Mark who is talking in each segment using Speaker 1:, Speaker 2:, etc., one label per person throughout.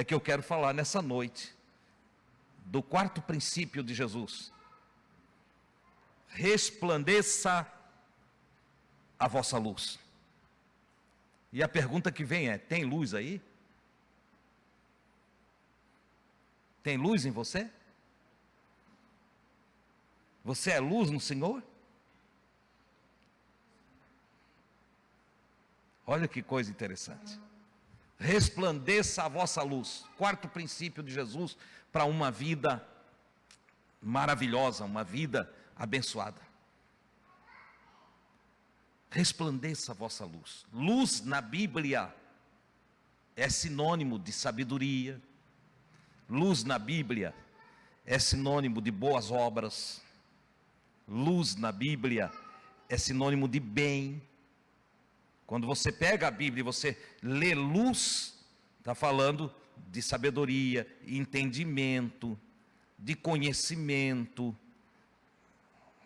Speaker 1: é que eu quero falar nessa noite, do quarto princípio de Jesus. Resplandeça a vossa luz. E a pergunta que vem é: tem luz aí? Tem luz em você? Você é luz no Senhor? Olha que coisa interessante. Resplandeça a vossa luz. Quarto princípio de Jesus para uma vida maravilhosa, uma vida abençoada. Resplandeça a vossa luz. Luz na Bíblia é sinônimo de sabedoria. Luz na Bíblia é sinônimo de boas obras. Luz na Bíblia é sinônimo de bem. Quando você pega a Bíblia e você lê luz, está falando de sabedoria, entendimento, de conhecimento,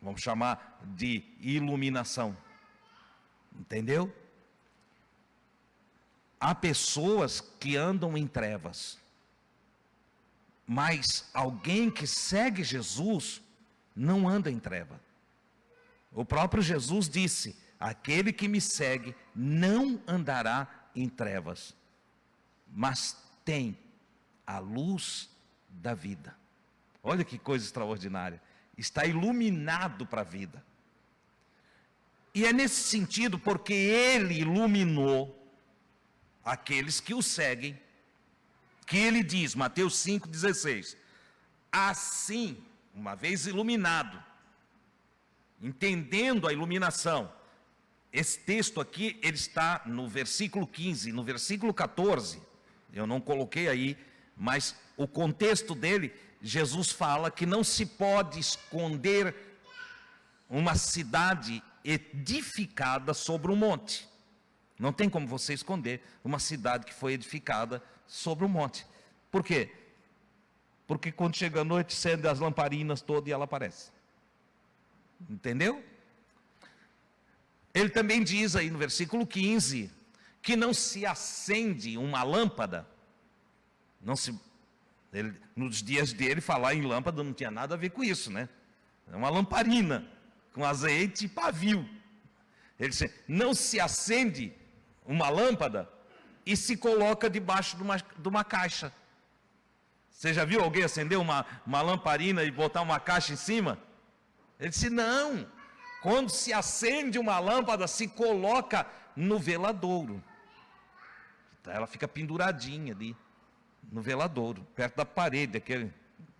Speaker 1: vamos chamar de iluminação. Entendeu? Há pessoas que andam em trevas, mas alguém que segue Jesus não anda em treva. O próprio Jesus disse: aquele que me segue não andará em trevas, mas tem a luz da vida. Olha que coisa extraordinária. Está iluminado para a vida. E é nesse sentido, porque ele iluminou aqueles que o seguem, que ele diz, Mateus 5,16, assim, uma vez iluminado, entendendo a iluminação. Esse texto aqui, ele está no versículo 15, no versículo 14, eu não coloquei aí, mas o contexto dele, Jesus fala que não se pode esconder uma cidade edificada sobre um monte. Não tem como você esconder uma cidade que foi edificada sobre um monte. Por quê? Porque quando chega a noite, acende as lamparinas todas e ela aparece. Entendeu? Ele também diz aí no versículo 15, que não se acende uma lâmpada, nos dias dele falar em lâmpada não tinha nada a ver com isso, né? É uma lamparina, com azeite e pavio. Ele disse, não se acende uma lâmpada e se coloca debaixo de uma caixa. Você já viu alguém acender uma lamparina e botar uma caixa em cima? Ele disse, não, quando se acende uma lâmpada, se coloca no veladouro. Ela fica penduradinha ali, no veladouro, perto da parede.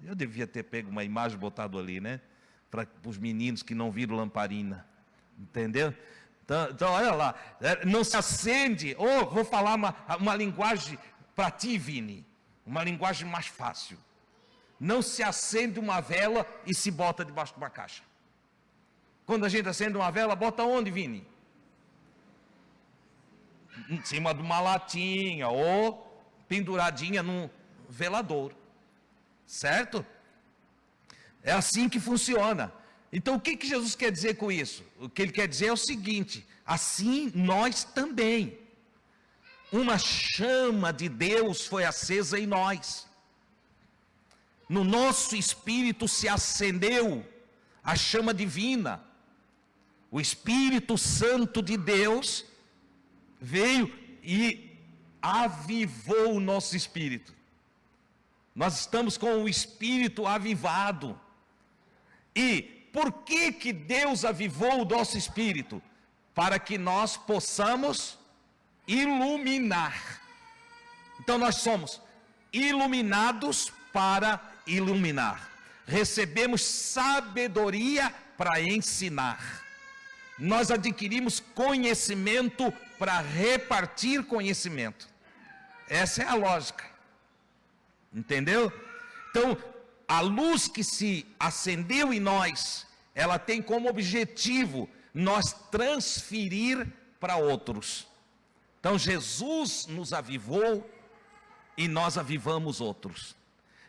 Speaker 1: Eu devia ter pego uma imagem e botado ali, né? Para os meninos que não viram lamparina, entendeu? Então olha lá, não se acende, vou falar uma linguagem para ti, Vini, uma linguagem mais fácil. Não se acende uma vela e se bota debaixo de uma caixa. Quando a gente acende uma vela, bota onde, Vini? Em cima de uma latinha ou penduradinha num veladouro, certo? É assim que funciona. Então o que Jesus quer dizer com isso? O que ele quer dizer é o seguinte: assim nós também. Uma chama de Deus foi acesa em nós. No nosso espírito se acendeu a chama divina. O Espírito Santo de Deus veio e avivou o nosso espírito. Nós estamos com o espírito avivado. E por que Deus avivou o nosso espírito? Para que nós possamos iluminar. Então nós somos iluminados para iluminar. Recebemos sabedoria para ensinar. Nós adquirimos conhecimento para repartir conhecimento. Essa é a lógica. Entendeu? Então, a luz que se acendeu em nós, ela tem como objetivo nós transferir para outros. Então, Jesus nos avivou e nós avivamos outros.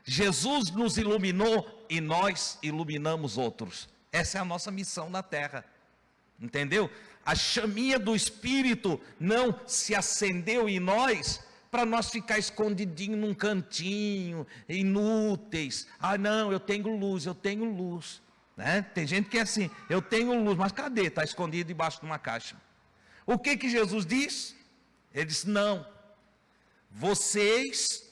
Speaker 1: Jesus nos iluminou e nós iluminamos outros. Essa é a nossa missão na terra. Entendeu? A chaminha do Espírito não se acendeu em nós para nós ficar escondidinho num cantinho, inúteis. Ah, não, eu tenho luz. Né? Tem gente que é assim, eu tenho luz, mas cadê? Está escondido debaixo de uma caixa. O que Jesus diz? Ele diz, não, vocês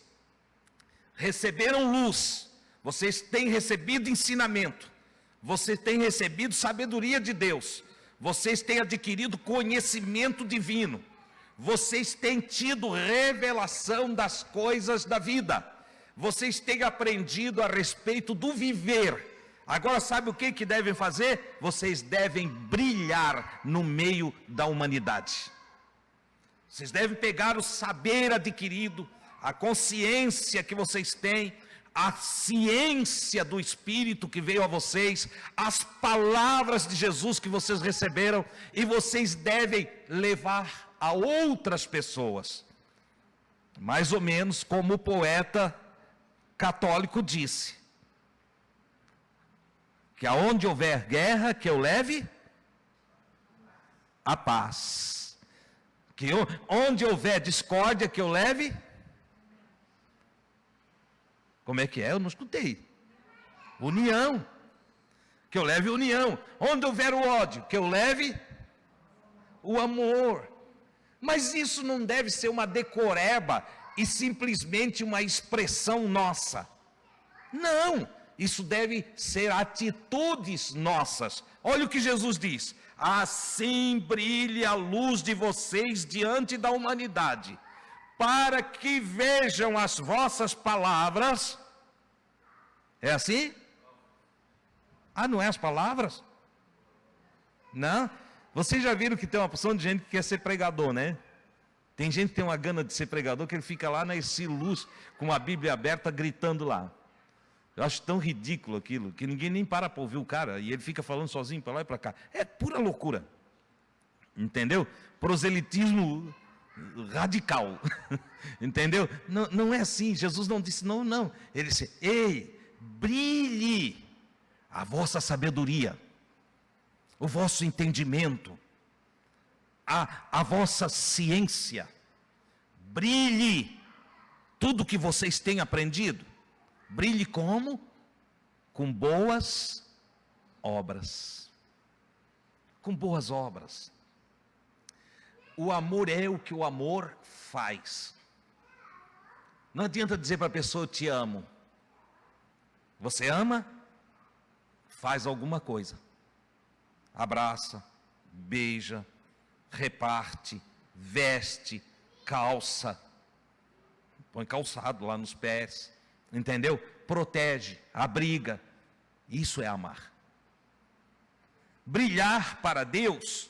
Speaker 1: receberam luz, vocês têm recebido ensinamento, vocês têm recebido sabedoria de Deus, vocês têm adquirido conhecimento divino, vocês têm tido revelação das coisas da vida, vocês têm aprendido a respeito do viver. Agora sabe o que devem fazer? Vocês devem brilhar no meio da humanidade. Vocês devem pegar o saber adquirido, a consciência que vocês têm, a ciência do Espírito que veio a vocês, as palavras de Jesus que vocês receberam, e vocês devem levar a outras pessoas. Mais ou menos como o poeta católico disse, que aonde houver guerra, que eu leve a paz. Que onde houver discórdia, que eu leve. Como é que é? Eu não escutei. União. Que eu leve união. Onde houver o ódio, que eu leve o amor. Mas isso não deve ser uma decoreba e simplesmente uma expressão nossa. Não. Isso deve ser atitudes nossas. Olha o que Jesus diz: assim brilhe a luz de vocês diante da humanidade, para que vejam as vossas palavras. É assim? Ah, não é as palavras? Não? Vocês já viram que tem uma porção de gente que quer ser pregador, né? Tem gente que tem uma gana de ser pregador, que ele fica lá nesse luz, com a Bíblia aberta, gritando lá. Eu acho tão ridículo aquilo, que ninguém nem para ouvir o cara, e ele fica falando sozinho para lá e para cá. É pura loucura. Entendeu? Proselitismo radical. Entendeu? Não é assim. Jesus não disse não. Ele disse, ei, brilhe a vossa sabedoria, o vosso entendimento, a vossa ciência. Brilhe tudo que vocês têm aprendido. Brilhe como? Com boas obras. Com boas obras. O amor é o que o amor faz. Não adianta dizer para a pessoa, eu te amo. Você ama? Faz alguma coisa. Abraça, beija, reparte, veste, calça. Põe calçado lá nos pés. Entendeu? Protege, abriga. Isso é amar. Brilhar para Deus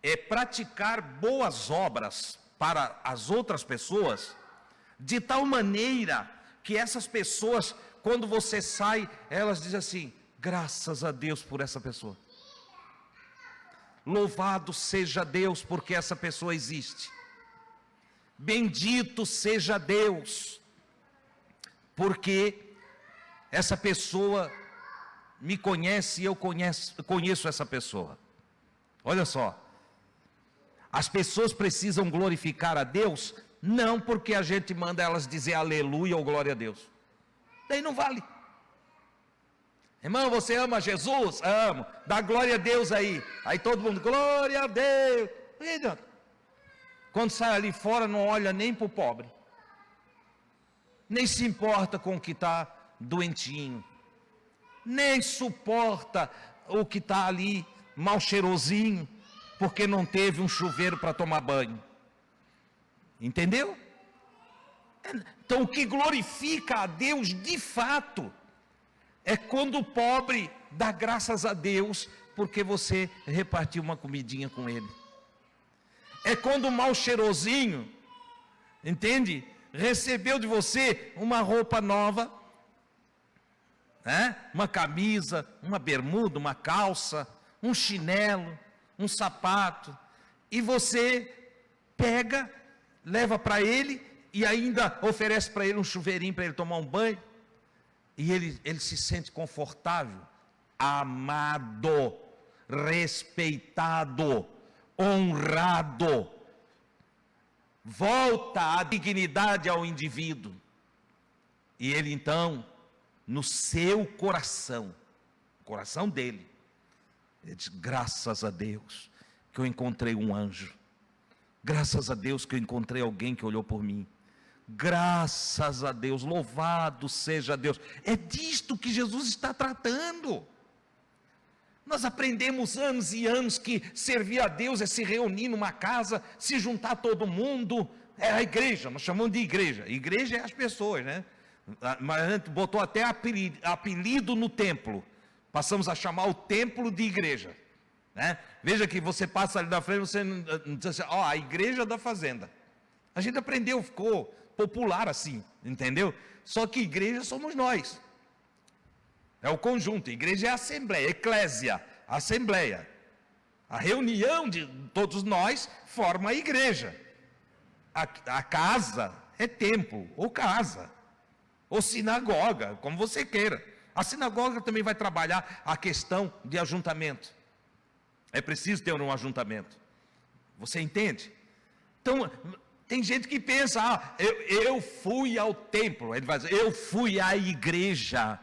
Speaker 1: é praticar boas obras para as outras pessoas, de tal maneira que essas pessoas, quando você sai, elas dizem assim, graças a Deus por essa pessoa. Louvado seja Deus porque essa pessoa existe. Bendito seja Deus porque essa pessoa me conhece e eu conheço essa pessoa. Olha só, as pessoas precisam glorificar a Deus, não porque a gente manda elas dizer aleluia ou glória a Deus. Daí não vale. Irmão, você ama Jesus? Amo. Dá glória a Deus aí. Aí todo mundo, glória a Deus. Quando sai ali fora, não olha nem para o pobre. Nem se importa com o que está doentinho, nem suporta o que está ali mal cheirosinho, porque não teve um chuveiro para tomar banho. Entendeu? Então o que glorifica a Deus de fato é quando o pobre dá graças a Deus porque você repartiu uma comidinha com ele. É quando o mal cheirosinho, entende? Recebeu de você uma roupa nova, né? Uma camisa, uma bermuda, uma calça, um chinelo, um sapato, e você pega, leva para ele e ainda oferece para ele um chuveirinho para ele tomar um banho, e ele se sente confortável, amado, respeitado, honrado. volta a dignidade ao indivíduo. E ele então, no seu coração, o coração dele, ele diz: graças a Deus que eu encontrei um anjo, graças a Deus que eu encontrei alguém que olhou por mim, graças a Deus, louvado seja Deus. É disto que Jesus está tratando. Nós aprendemos anos e anos que servir a Deus é se reunir numa casa, se juntar todo mundo, é a igreja, nós chamamos de igreja. Igreja é as pessoas, né? Mas a gente botou até apelido no templo, passamos a chamar o templo de igreja, né? Veja que você passa ali na frente, você não diz assim: ó, a igreja da fazenda. A gente aprendeu, ficou popular assim, entendeu? Só que igreja somos nós. É o conjunto, igreja é a assembleia, eclésia, assembleia. A reunião de todos nós forma a igreja. A casa é templo, ou casa, ou sinagoga, como você queira. A sinagoga também vai trabalhar a questão de ajuntamento. É preciso ter um ajuntamento. Você entende? Então, tem gente que pensa: eu fui ao templo. Ele vai dizer: eu fui à igreja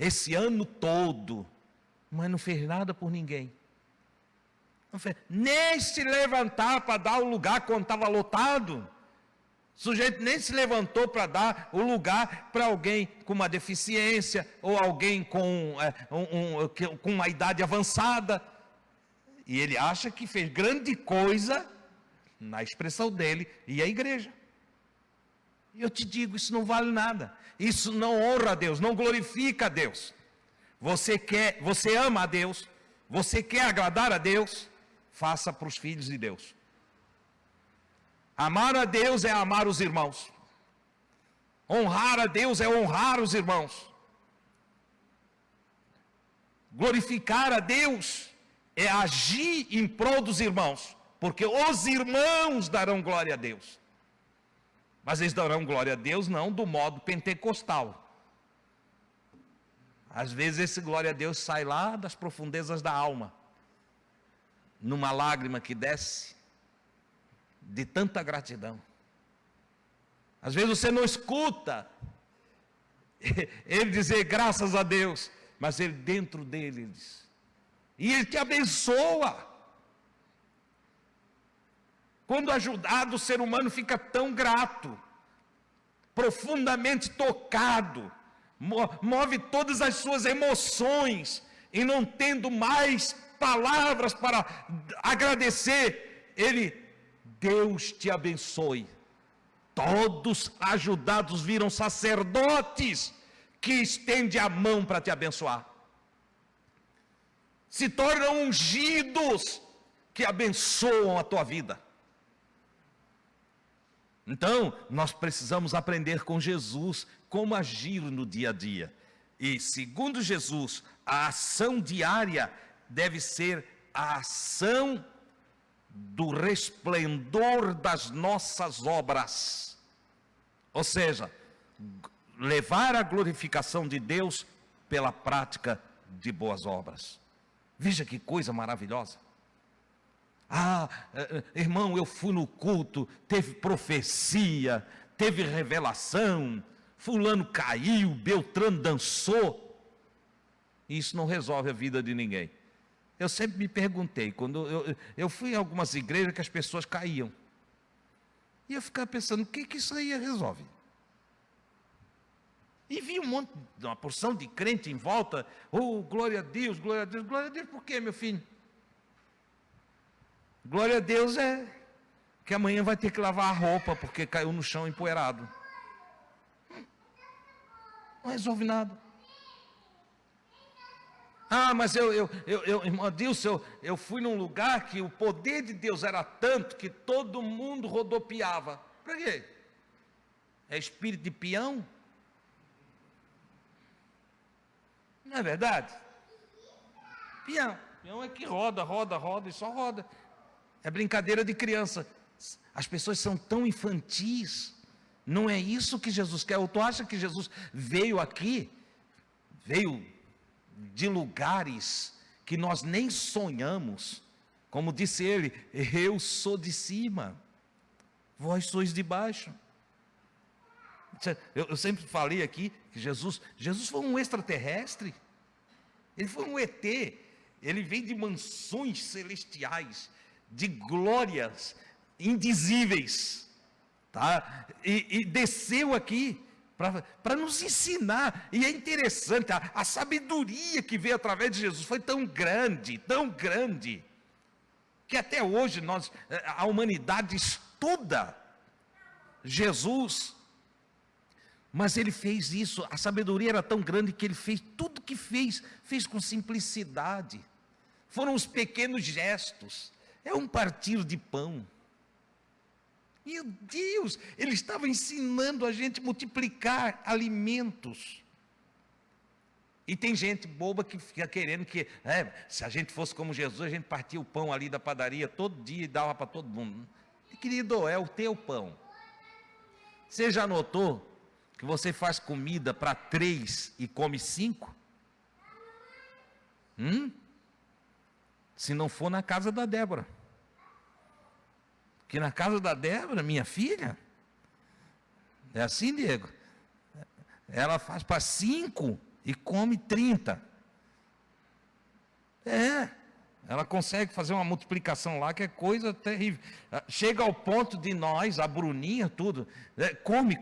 Speaker 1: esse ano todo, mas não fez nada por ninguém. Não fez, nem se levantar para dar o lugar quando estava lotado. O sujeito nem se levantou para dar o lugar para alguém com uma deficiência, ou alguém com uma idade avançada. E ele acha que fez grande coisa, na expressão dele, e a igreja. E eu te digo, isso não vale nada. Isso não honra a Deus, não glorifica a Deus. Você ama a Deus, você quer agradar a Deus, faça para os filhos de Deus. Amar a Deus é amar os irmãos. Honrar a Deus é honrar os irmãos. Glorificar a Deus é agir em prol dos irmãos, porque os irmãos darão glória a Deus. Mas eles darão glória a Deus não do modo pentecostal. Às vezes esse glória a Deus sai lá das profundezas da alma, numa lágrima que desce de tanta gratidão. Às vezes você não escuta ele dizer graças a Deus, mas ele dentro dele diz, e ele te abençoa. Quando ajudado, o ser humano fica tão grato, profundamente tocado, move todas as suas emoções, e não tendo mais palavras para agradecer, Deus te abençoe. Todos ajudados viram sacerdotes que estende a mão para te abençoar. Se tornam ungidos que abençoam a tua vida. Então, nós precisamos aprender com Jesus como agir no dia a dia. E, segundo Jesus, a ação diária deve ser a ação do resplendor das nossas obras. Ou seja, levar a glorificação de Deus pela prática de boas obras. Veja que coisa maravilhosa. Irmão, eu fui no culto, teve profecia, teve revelação, fulano caiu, Beltrano dançou. Isso não resolve a vida de ninguém. Eu sempre me perguntei, quando eu fui em algumas igrejas que as pessoas caíam, e eu ficava pensando, o que isso aí resolve? E vi uma porção de crente em volta, glória a Deus, glória a Deus, glória a Deus, por quê, meu filho? Glória a Deus é que amanhã vai ter que lavar a roupa, porque caiu no chão empoeirado. Não resolve nada. Mas irmão Dilson, eu fui num lugar que o poder de Deus era tanto que todo mundo rodopiava. Para quê? É espírito de peão? Não é verdade? Peão é que roda e só roda. É brincadeira de criança. As pessoas são tão infantis. Não é isso que Jesus quer. Ou tu acha que Jesus veio aqui, veio de lugares que nós nem sonhamos? Como disse ele, eu sou de cima. vós sois de baixo. Eu sempre falei aqui que Jesus foi um extraterrestre, ele foi um ET, ele veio de mansões celestiais, de glórias indizíveis, tá? E desceu aqui para nos ensinar. E é interessante, a sabedoria que veio através de Jesus foi tão grande, que até hoje a humanidade estuda Jesus. Mas ele fez isso, a sabedoria era tão grande que ele fez tudo que fez com simplicidade. Foram os pequenos gestos, é um partir de pão. Meu Deus, ele estava ensinando a gente a multiplicar alimentos. E tem gente boba que fica querendo que, se a gente fosse como Jesus, a gente partia o pão ali da padaria todo dia e dava para todo mundo. Querido, é o teu pão. Você já notou que você faz comida para 3 e come 5? Se não for na casa da Débora. Porque na casa da Débora, minha filha, é assim, Diego, ela faz para 5 e come 30. Ela consegue fazer uma multiplicação lá que é coisa terrível. Chega ao ponto de nós, a Bruninha, tudo, come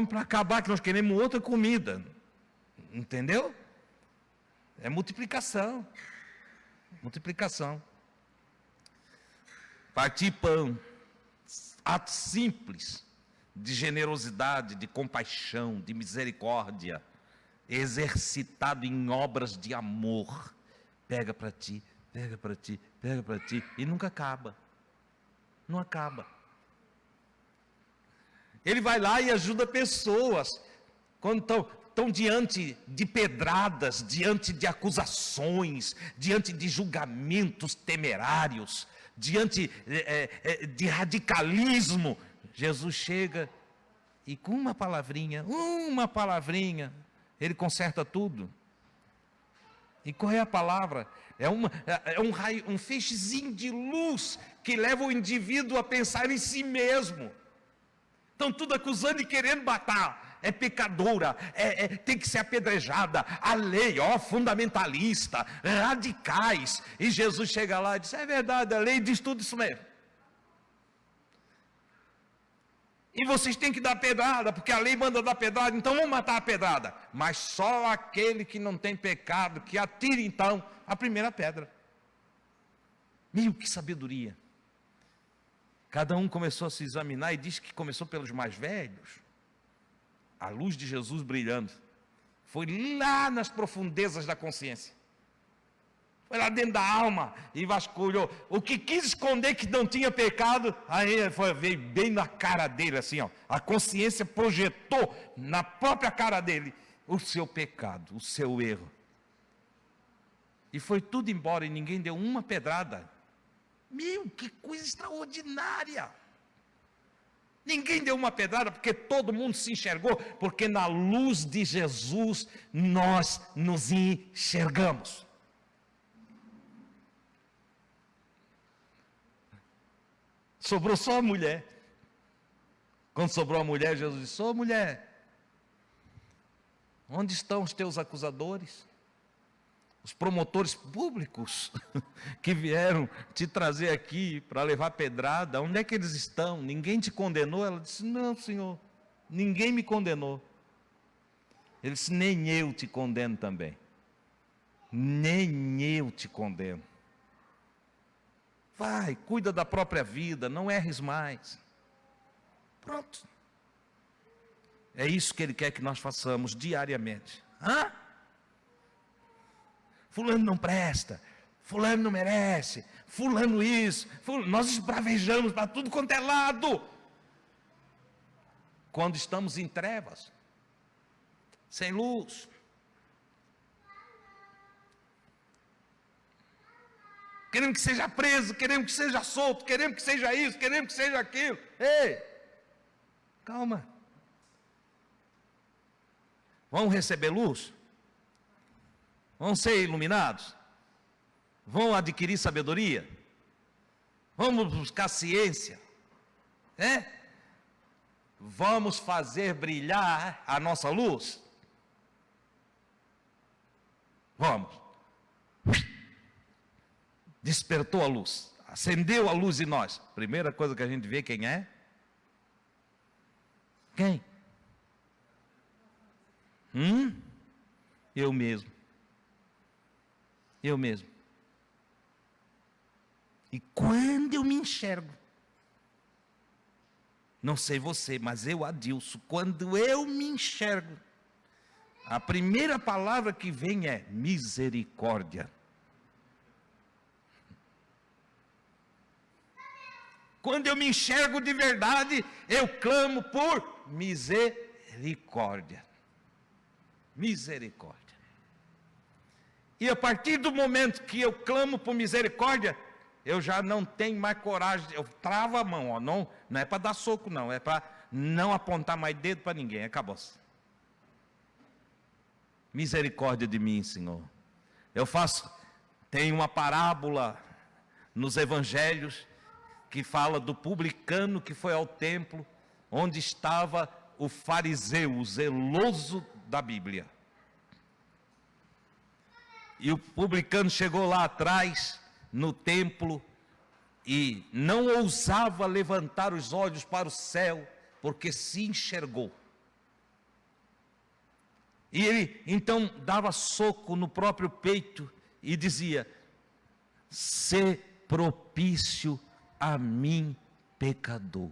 Speaker 1: para acabar, que nós queremos outra comida. Entendeu? É multiplicação. Partir pão. Ato simples de generosidade, de compaixão, de misericórdia, exercitado em obras de amor. Pega para ti, e nunca acaba. Não acaba. Ele vai lá e ajuda pessoas quando estão diante de pedradas, diante de acusações, diante de julgamentos temerários, diante de radicalismo. Jesus chega e com uma palavrinha, ele conserta tudo. E qual é a palavra? É um raio, um feixezinho de luz que leva o indivíduo a pensar em si mesmo. Estão tudo acusando e querendo matar. É pecadora, tem que ser apedrejada. A lei, fundamentalista, radicais. E Jesus chega lá e diz: é verdade, a lei diz tudo isso mesmo. E vocês têm que dar pedrada, porque a lei manda dar pedrada, então vamos matar a pedrada. Mas só aquele que não tem pecado, que atire então a primeira pedra. Meu, que sabedoria. Cada um começou a se examinar e diz que começou pelos mais velhos. A luz de Jesus brilhando. Foi lá nas profundezas da consciência. Foi lá dentro da alma e vasculhou. O que quis esconder que não tinha pecado, aí veio bem na cara dele, assim, a consciência projetou na própria cara dele o seu pecado, o seu erro. E foi tudo embora e ninguém deu uma pedrada. Meu, que coisa extraordinária! Ninguém deu uma pedrada porque todo mundo se enxergou, porque na luz de Jesus nós nos enxergamos. Sobrou só a mulher. Quando sobrou a mulher, Jesus disse: ô mulher, onde estão os teus acusadores? Os promotores públicos que vieram te trazer aqui para levar pedrada, onde é que eles estão? Ninguém te condenou? Ela disse: não, Senhor, ninguém me condenou. Ele disse: nem eu te condeno também. Nem eu te condeno. Vai, cuida da própria vida, não erres mais. Pronto. É isso que Ele quer que nós façamos diariamente. Fulano não presta, fulano não merece, fulano isso, nós esbravejamos para tudo quanto é lado. Quando estamos em trevas, sem luz. Queremos que seja preso, queremos que seja solto, queremos que seja isso, queremos que seja aquilo. Ei, calma. Vamos receber luz? Vão ser iluminados? Vão adquirir sabedoria? Vamos buscar ciência? vamos fazer brilhar a nossa luz? Vamos. Despertou a luz, acendeu a luz em nós. Primeira coisa que a gente vê, quem é? Quem? Eu mesmo. Eu mesmo. E quando eu me enxergo, não sei você, mas eu, Adilson, quando eu me enxergo, a primeira palavra que vem é misericórdia. Quando eu me enxergo de verdade, eu clamo por misericórdia. Misericórdia. E a partir do momento que eu clamo por misericórdia, eu já não tenho mais coragem, eu travo a mão, ó, não é para dar soco não, é para não apontar mais dedo para ninguém, acabou-se. Misericórdia de mim, Senhor. Tem uma parábola nos evangelhos, que fala do publicano que foi ao templo, onde estava o fariseu, o zeloso da Bíblia. E o publicano chegou lá atrás, no templo, e não ousava levantar os olhos para o céu, porque se enxergou. E ele então dava soco no próprio peito e dizia: "Sê propício a mim, pecador."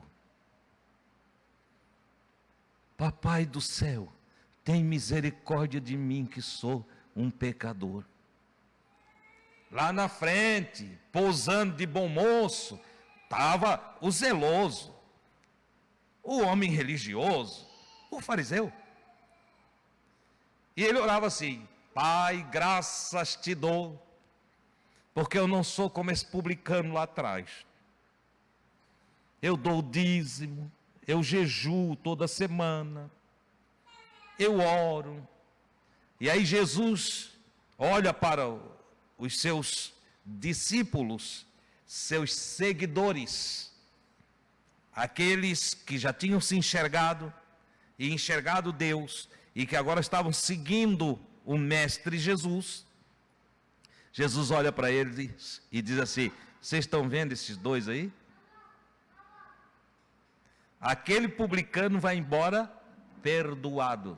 Speaker 1: Papai do céu, tem misericórdia de mim que sou um pecador. Lá na frente, pousando de bom moço, estava o zeloso, o homem religioso, o fariseu. E ele orava assim: "Pai, graças te dou, porque eu não sou como esse publicano lá atrás. Eu dou o dízimo, eu jejuo toda semana, eu oro." E aí Jesus olha para os seus discípulos, seus seguidores, aqueles que já tinham se enxergado e enxergado Deus, e que agora estavam seguindo o Mestre Jesus. Jesus olha para eles e diz assim: "Vocês estão vendo esses dois aí? Aquele publicano vai embora perdoado,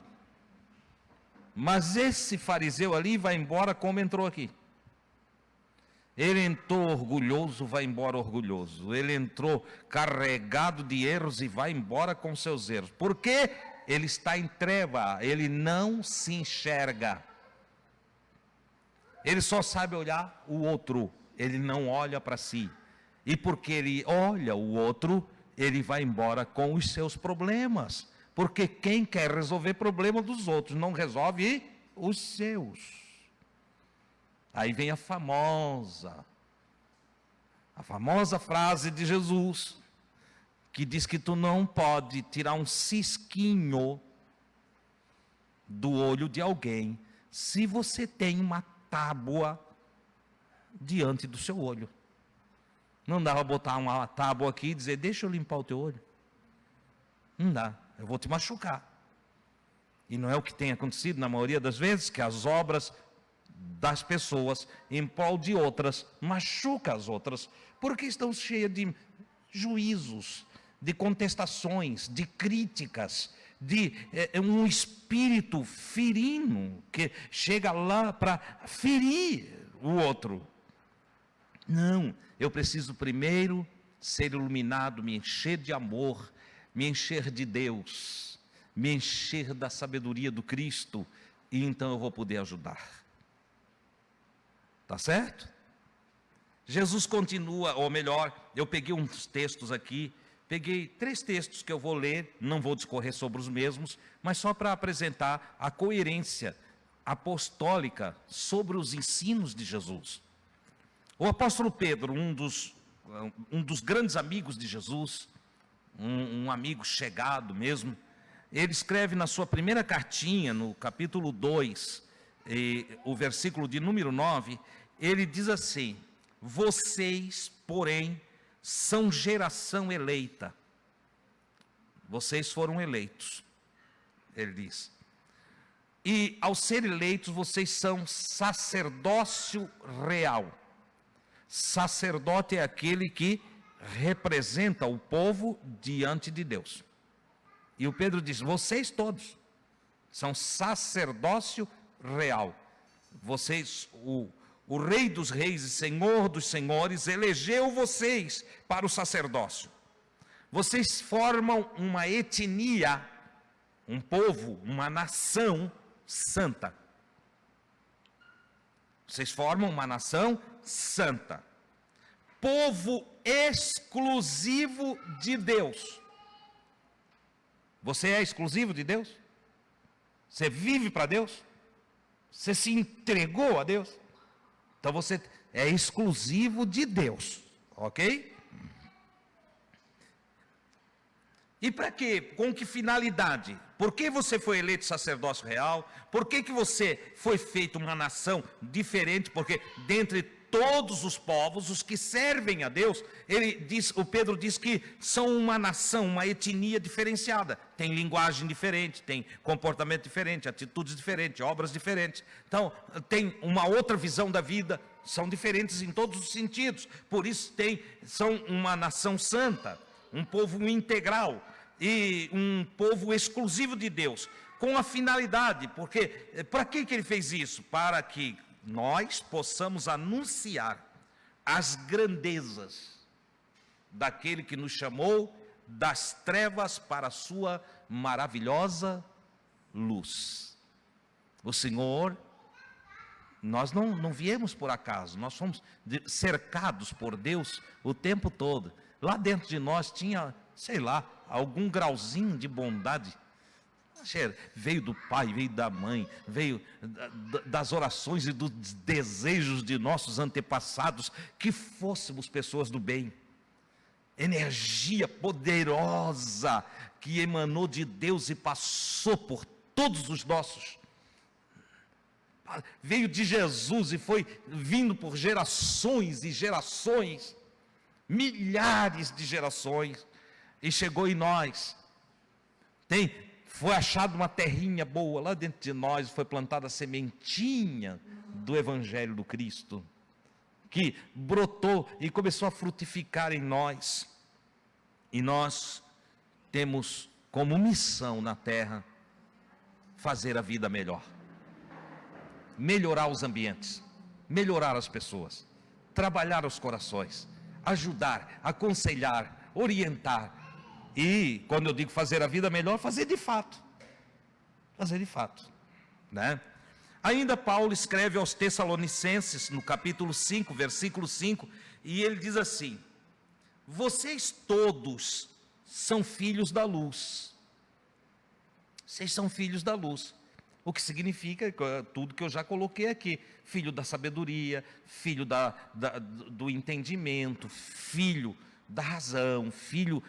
Speaker 1: mas esse fariseu ali vai embora como entrou aqui. Ele entrou orgulhoso, vai embora orgulhoso. Ele entrou carregado de erros e vai embora com seus erros. Por quê? Ele está em treva, ele não se enxerga. Ele só sabe olhar o outro, ele não olha para si. E porque ele olha o outro, ele vai embora com os seus problemas. Porque quem quer resolver problema dos outros não resolve os seus. Aí vem a famosa frase de Jesus, que diz que tu não pode tirar um cisquinho do olho de alguém se você tem uma tábua diante do seu olho. Não dá para botar uma tábua aqui e dizer: "Deixa eu limpar o teu olho." Não dá, eu vou te machucar. E não é o que tem acontecido na maioria das vezes, que as obras das pessoas em prol de outras machucam as outras, porque estão cheias de juízos, de contestações, de críticas, de um espírito ferino que chega lá para ferir o outro. Não, eu preciso primeiro ser iluminado, me encher de amor, me encher de Deus, me encher da sabedoria do Cristo, e então eu vou poder ajudar. Tá certo? Jesus continua, ou melhor, eu peguei uns textos aqui, peguei 3 textos que eu vou ler, não vou discorrer sobre os mesmos, mas só para apresentar a coerência apostólica sobre os ensinos de Jesus. O apóstolo Pedro, um dos grandes amigos de Jesus, um amigo chegado mesmo, ele escreve na sua primeira cartinha, no capítulo 2, o versículo de número 9, ele diz assim: "Vocês, porém, são geração eleita." Vocês foram eleitos, ele diz. E ao ser eleitos, vocês são sacerdócio real. Sacerdote é aquele que representa o povo diante de Deus. E o Pedro diz: vocês todos são sacerdócio real. Vocês, o Rei dos Reis e Senhor dos Senhores elegeu vocês para o sacerdócio. Vocês formam uma etnia, um povo, uma nação santa. Vocês formam uma nação santa. Povo exclusivo de Deus. Você é exclusivo de Deus? Você vive para Deus? Você se entregou a Deus? Então você é exclusivo de Deus, ok? E para quê? Com que finalidade? Por que você foi eleito sacerdócio real? Por que você foi feito uma nação diferente? Porque dentre todos os povos, os que servem a Deus, o Pedro diz que são uma nação, uma etnia diferenciada. Tem linguagem diferente, tem comportamento diferente, atitudes diferentes, obras diferentes. Então, tem uma outra visão da vida, são diferentes em todos os sentidos. Por isso são uma nação santa, um povo integral e um povo exclusivo de Deus, com a finalidade, porque para que ele fez isso? Para que nós possamos anunciar as grandezas daquele que nos chamou das trevas para a sua maravilhosa luz. O Senhor, nós não viemos por acaso, nós fomos cercados por Deus o tempo todo. Lá dentro de nós tinha, sei lá, algum grauzinho de bondade. Veio do pai, veio da mãe, veio das orações e dos desejos de nossos antepassados, que fôssemos pessoas do bem. Energia poderosa que emanou de Deus e passou por todos os nossos. Veio de Jesus e foi vindo por gerações e gerações, milhares de gerações, e chegou em nós. Foi achada uma terrinha boa lá dentro de nós, foi plantada a sementinha do Evangelho do Cristo, que brotou e começou a frutificar em nós. E nós temos como missão na terra fazer a vida melhor, melhorar os ambientes, melhorar as pessoas, trabalhar os corações, ajudar, aconselhar, orientar. E quando eu digo fazer a vida melhor, fazer de fato, né? Ainda Paulo escreve aos Tessalonicenses, no capítulo 5, versículo 5, e ele diz assim: vocês todos são filhos da luz. Vocês são filhos da luz, o que significa tudo que eu já coloquei aqui: filho da sabedoria, filho do entendimento, filho da razão, filho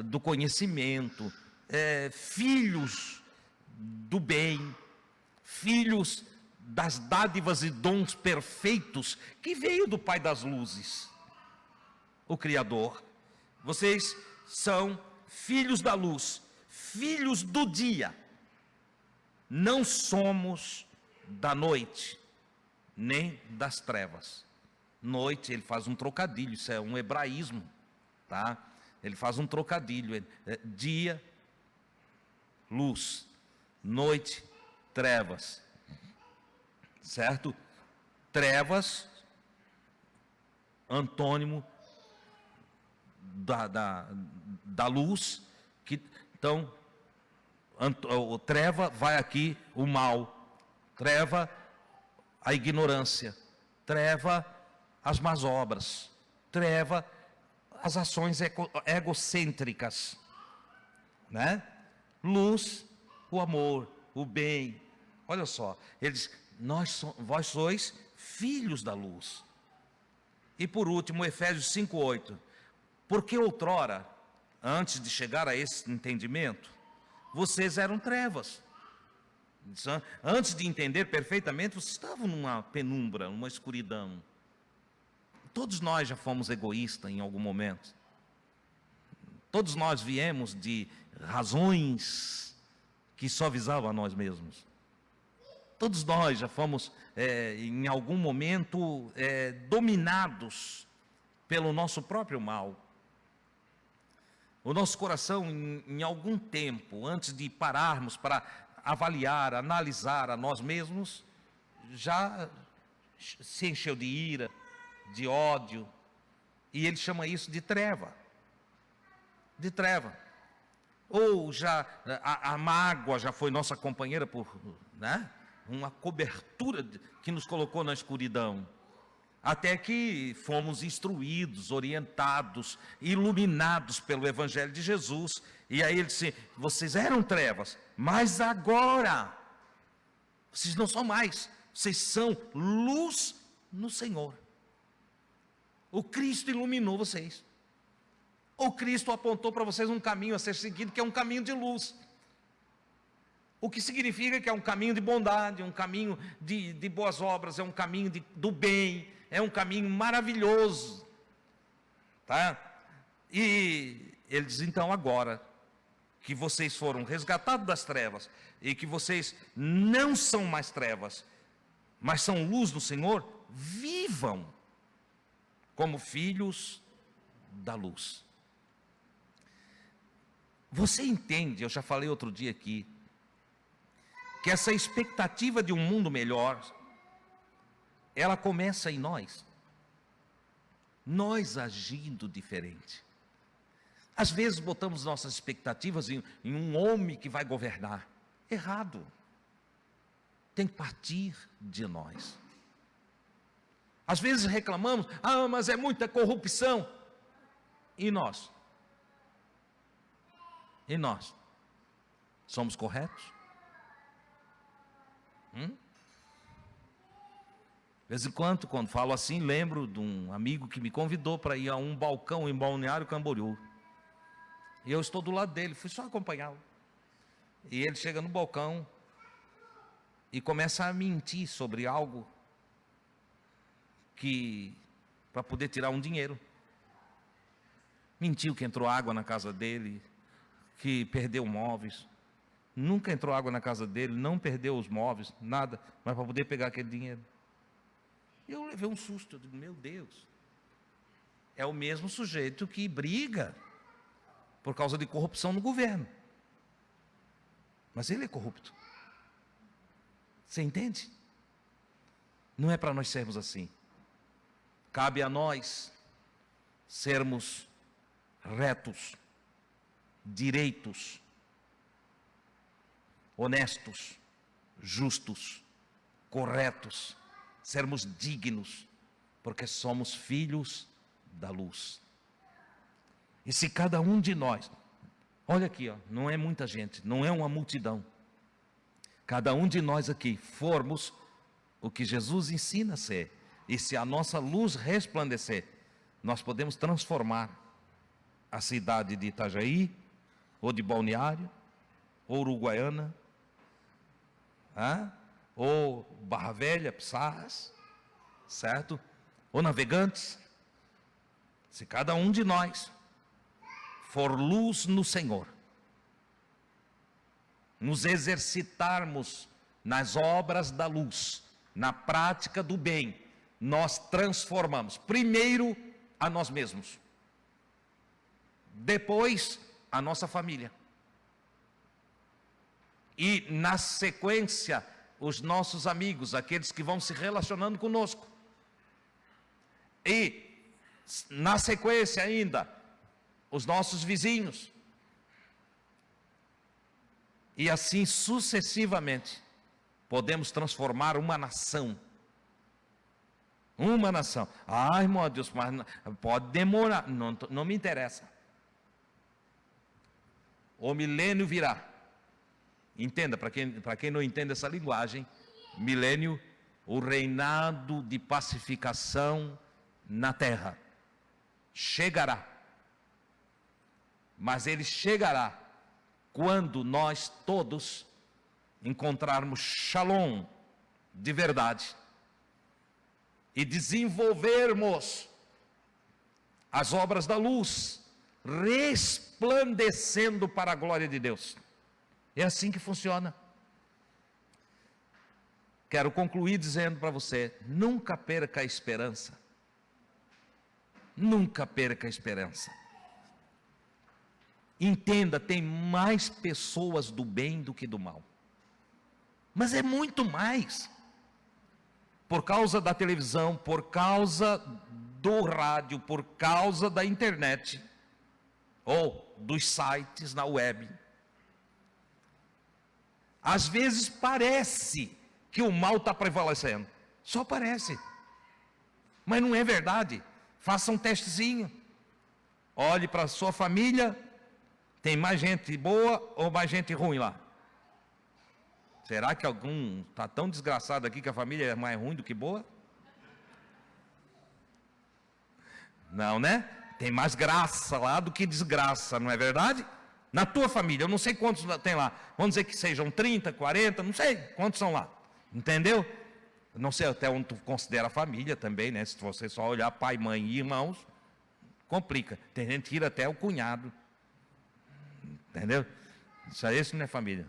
Speaker 1: do conhecimento, filhos do bem, filhos das dádivas e dons perfeitos que veio do Pai das luzes, o Criador. Vocês são filhos da luz, filhos do dia. Não somos da noite, nem das trevas. Noite, ele faz um trocadilho, isso é um hebraísmo, tá? Ele faz um trocadilho, dia, luz, noite, trevas, certo? Trevas, antônimo da luz, então, treva vai aqui o mal, treva a ignorância, treva as más obras, treva as ações egocêntricas, né? Luz, o amor, o bem. Olha só, ele diz: vós sois filhos da luz. E por último, Efésios 5:8, porque outrora, antes de chegar a esse entendimento, vocês eram trevas. Antes de entender perfeitamente, vocês estavam numa penumbra, numa escuridão. Todos nós já fomos egoístas em algum momento. Todos nós viemos de razões que só visavam a nós mesmos. Todos nós já fomos, em algum momento, dominados pelo nosso próprio mal. O nosso coração, em algum tempo, antes de pararmos para avaliar, analisar a nós mesmos, já se encheu de ira, de ódio, e ele chama isso de treva. De treva. Ou já a mágoa já foi nossa companheira por, né, uma cobertura que nos colocou na escuridão. Até que fomos instruídos, orientados, iluminados pelo Evangelho de Jesus. E aí ele disse: vocês eram trevas, mas agora vocês não são mais, vocês são luz no Senhor. O Cristo iluminou vocês. O Cristo apontou para vocês um caminho a ser seguido, que é um caminho de luz. O que significa que é um caminho de bondade, um caminho de boas obras, é um caminho do bem, é um caminho maravilhoso. Tá? E ele diz: então agora que vocês foram resgatados das trevas, e que vocês não são mais trevas, mas são luz no Senhor, vivam como filhos da luz. Você entende, eu já falei outro dia aqui, que essa expectativa de um mundo melhor, ela começa em nós. Nós agindo diferente. Às vezes botamos nossas expectativas em um homem que vai governar. Errado. Tem que partir de nós. Às vezes reclamamos: mas é muita corrupção. E nós? E nós? Somos corretos? De vez em quando falo assim, lembro de um amigo que me convidou para ir a um balcão em Balneário Camboriú. E eu estou do lado dele, fui só acompanhá-lo. E ele chega no balcão e começa a mentir sobre algo para poder tirar um dinheiro. Mentiu que entrou água na casa dele, que perdeu móveis. Nunca entrou água na casa dele, não perdeu os móveis, nada, mas para poder pegar aquele dinheiro. Eu levei um susto, eu digo: meu Deus, é o mesmo sujeito que briga por causa de corrupção no governo, mas ele é corrupto. Você entende? Não é para nós sermos assim. Cabe a nós sermos retos, direitos, honestos, justos, corretos, sermos dignos, porque somos filhos da luz. E se cada um de nós, olha aqui, não é muita gente, não é uma multidão, cada um de nós aqui formos o que Jesus ensina a ser, e se a nossa luz resplandecer, nós podemos transformar a cidade de Itajaí, ou de Balneário, ou Uruguaiana, ou Barra Velha, Pissarras, certo? Ou Navegantes. Se cada um de nós for luz no Senhor, nos exercitarmos nas obras da luz, na prática do bem, nós transformamos primeiro a nós mesmos, depois a nossa família, e na sequência os nossos amigos, aqueles que vão se relacionando conosco, e na sequência ainda os nossos vizinhos, e assim sucessivamente podemos transformar uma nação. Uma nação. Irmão Deus, mas pode demorar, não me interessa. O milênio virá. Entenda, para quem não entende essa linguagem, milênio, o reinado de pacificação na terra chegará. Mas ele chegará quando nós todos encontrarmos shalom de verdade e desenvolvermos as obras da luz, resplandecendo para a glória de Deus. É assim que funciona. Quero concluir dizendo para você: nunca perca a esperança. Nunca perca a esperança. Entenda, tem mais pessoas do bem do que do mal. Mas é muito mais. Por causa da televisão, por causa do rádio, por causa da internet, ou dos sites na web. Às vezes parece que o mal está prevalecendo. Só parece. Mas não é verdade. Faça um testezinho. Olhe para a sua família. Tem mais gente boa ou mais gente ruim lá? Será que algum está tão desgraçado aqui que a família é mais ruim do que boa? Não, né? Tem mais graça lá do que desgraça, não é verdade? Na tua família, eu não sei quantos tem lá. Vamos dizer que sejam 30, 40, não sei quantos são lá. Entendeu? Não sei até onde tu considera a família também, né? Se você só olhar pai, mãe e irmãos, complica. Tem gente que tira até o cunhado. Entendeu? Isso não é família.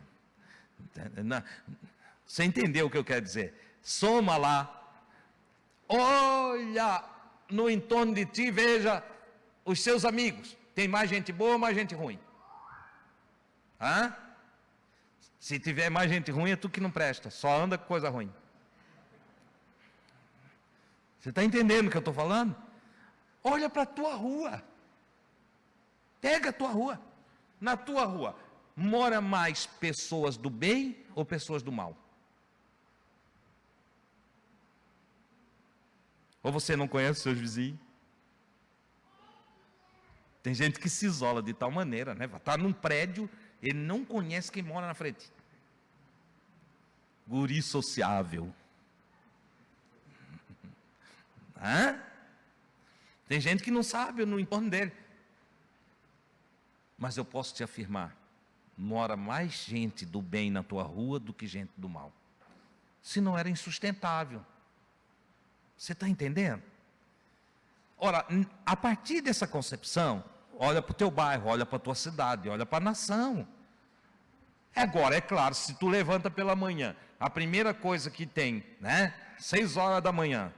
Speaker 1: Você entendeu o que eu quero dizer? Soma lá. Olha no entorno de ti, veja os seus amigos. Tem mais gente boa ou mais gente ruim? Hã? Se tiver mais gente ruim, é tu que não presta. Só anda com coisa ruim. Você está entendendo o que eu estou falando? Olha para a tua rua. Pega a tua rua. Na tua rua, mora mais pessoas do bem ou pessoas do mal? Ou você não conhece seus vizinhos? Tem gente que se isola de tal maneira, né? Está num prédio, ele não conhece quem mora na frente. Guri sociável. Hã? Tem gente que não sabe no entorno dele. Mas eu posso te afirmar, mora mais gente do bem na tua rua do que gente do mal. Se não era insustentável. Você está entendendo? Ora, a partir dessa concepção, olha para o teu bairro, olha para a tua cidade, olha para a nação. Agora, é claro, se tu levanta pela manhã, a primeira coisa que tem, né? 6 horas da manhã,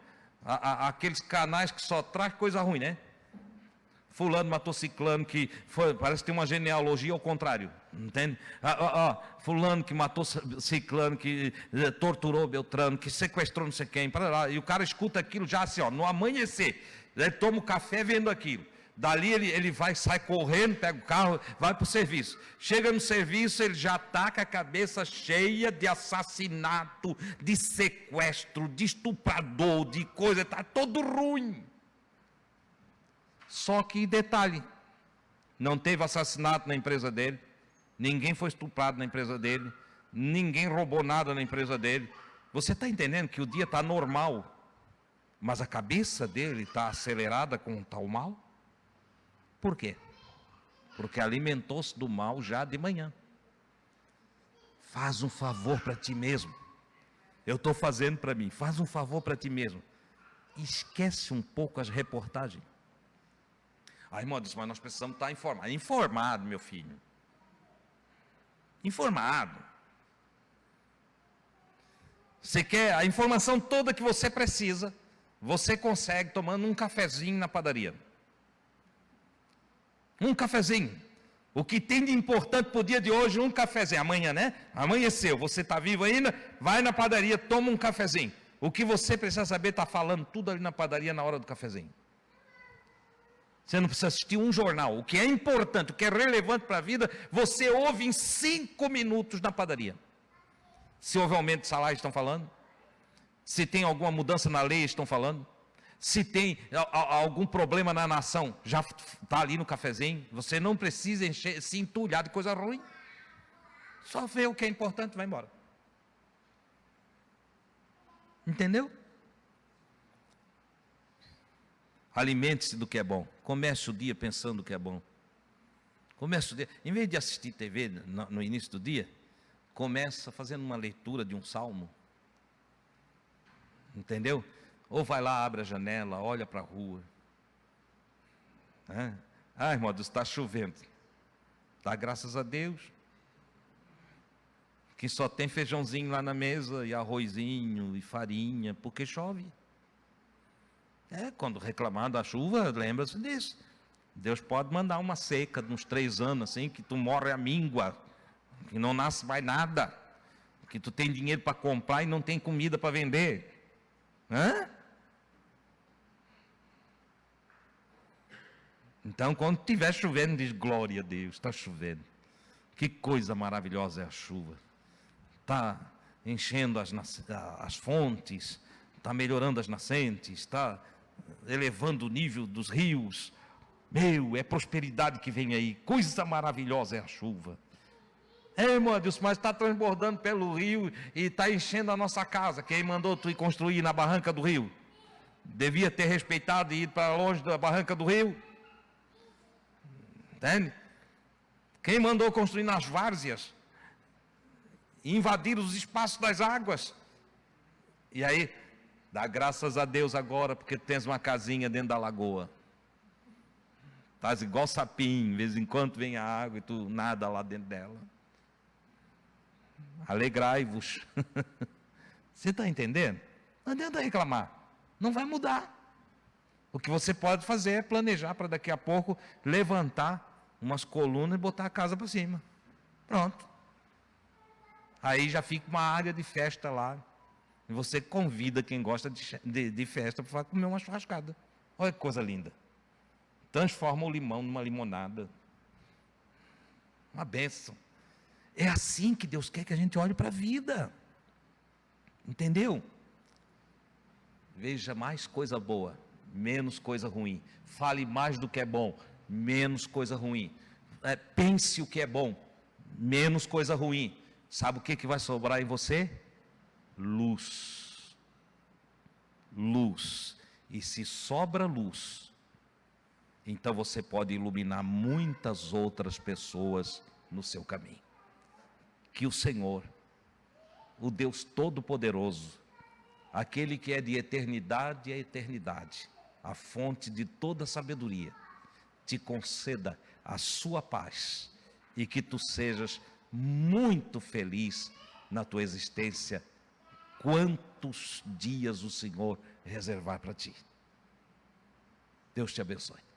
Speaker 1: aqueles canais que só traz coisa ruim, né? Fulano matou ciclano, que foi, parece que tem uma genealogia ao contrário, entende? Fulano que matou ciclano, que torturou Beltrano, que sequestrou não sei quem, e o cara escuta aquilo já assim, ó, no amanhecer, ele toma o café vendo aquilo, dali ele vai, sai correndo, pega o carro, vai para o serviço, chega no serviço, ele já está com a cabeça cheia de assassinato, de sequestro, de estuprador, de coisa, está todo ruim. Só que, detalhe, não teve assassinato na empresa dele, ninguém foi estuprado na empresa dele, ninguém roubou nada na empresa dele. Você está entendendo que o dia está normal, mas a cabeça dele está acelerada com tal mal? Por quê? Porque alimentou-se do mal já de manhã. Faz um favor para ti mesmo. Eu estou fazendo para mim, faz um favor para ti mesmo. Esquece um pouco as reportagens. Aí, irmão, disse, mas nós precisamos estar informados. Informado, meu filho. Informado. Você quer a informação toda que você precisa, você consegue tomando um cafezinho na padaria. Um cafezinho. O que tem de importante para o dia de hoje, um cafezinho. Amanhã, né? Amanheceu, você está vivo ainda, vai na padaria, toma um cafezinho. O que você precisa saber, está falando tudo ali na padaria na hora do cafezinho. Você não precisa assistir um jornal. O que é importante, o que é relevante para a vida, você ouve em 5 minutos na padaria. Se houve aumento de salário, estão falando. Se tem alguma mudança na lei, estão falando. Se tem algum problema na nação, já está ali no cafezinho. Você não precisa se entulhar de coisa ruim. Só vê o que é importante e vai embora. Entendeu? Alimente-se do que é bom. Comece o dia pensando o que é bom. Comece o dia, em vez de assistir TV no início do dia, começa fazendo uma leitura de um salmo. Entendeu? Ou vai lá, abre a janela, olha para a rua. Ah, irmão, está chovendo. Dá graças a Deus. Que só tem feijãozinho lá na mesa, e arrozinho, e farinha, porque chove. Quando reclamar da chuva, lembra-se disso. Deus pode mandar uma seca de uns 3 anos, assim, que tu morre a míngua, que não nasce mais nada, que tu tem dinheiro para comprar e não tem comida para vender. Então, quando estiver chovendo, diz: glória a Deus, está chovendo. Que coisa maravilhosa é a chuva. Está enchendo as fontes, está melhorando as nascentes, está elevando o nível dos rios. É prosperidade que vem aí. Coisa maravilhosa é a chuva. Irmão Adilson, mas está transbordando pelo rio e está enchendo a nossa casa. Quem mandou tu ir construir na barranca do rio? Devia ter respeitado e ir para longe da barranca do rio. Entende? Quem mandou construir nas várzeas? Invadir os espaços das águas. E aí, dá graças a Deus agora, porque tens uma casinha dentro da lagoa. Estás igual sapinho, de vez em quando vem a água e tu nada lá dentro dela. Alegrai-vos. Você está entendendo? Não adianta reclamar, não vai mudar. O que você pode fazer é planejar para daqui a pouco levantar umas colunas e botar a casa para cima. Pronto. Aí já fica uma área de festa lá. E você convida quem gosta de festa para comer uma churrascada. Olha que coisa linda. Transforma o limão numa limonada. Uma bênção. É assim que Deus quer que a gente olhe para a vida. Entendeu? Veja mais coisa boa, menos coisa ruim. Fale mais do que é bom, menos coisa ruim. Pense o que é bom, menos coisa ruim. Sabe o que vai sobrar em você? Luz. Luz. E se sobra luz, então você pode iluminar muitas outras pessoas no seu caminho. Que o Senhor, o Deus Todo-Poderoso, aquele que é de eternidade a eternidade, a fonte de toda sabedoria, te conceda a sua paz e que tu sejas muito feliz na tua existência, quantos dias o Senhor reservar para ti. Deus te abençoe.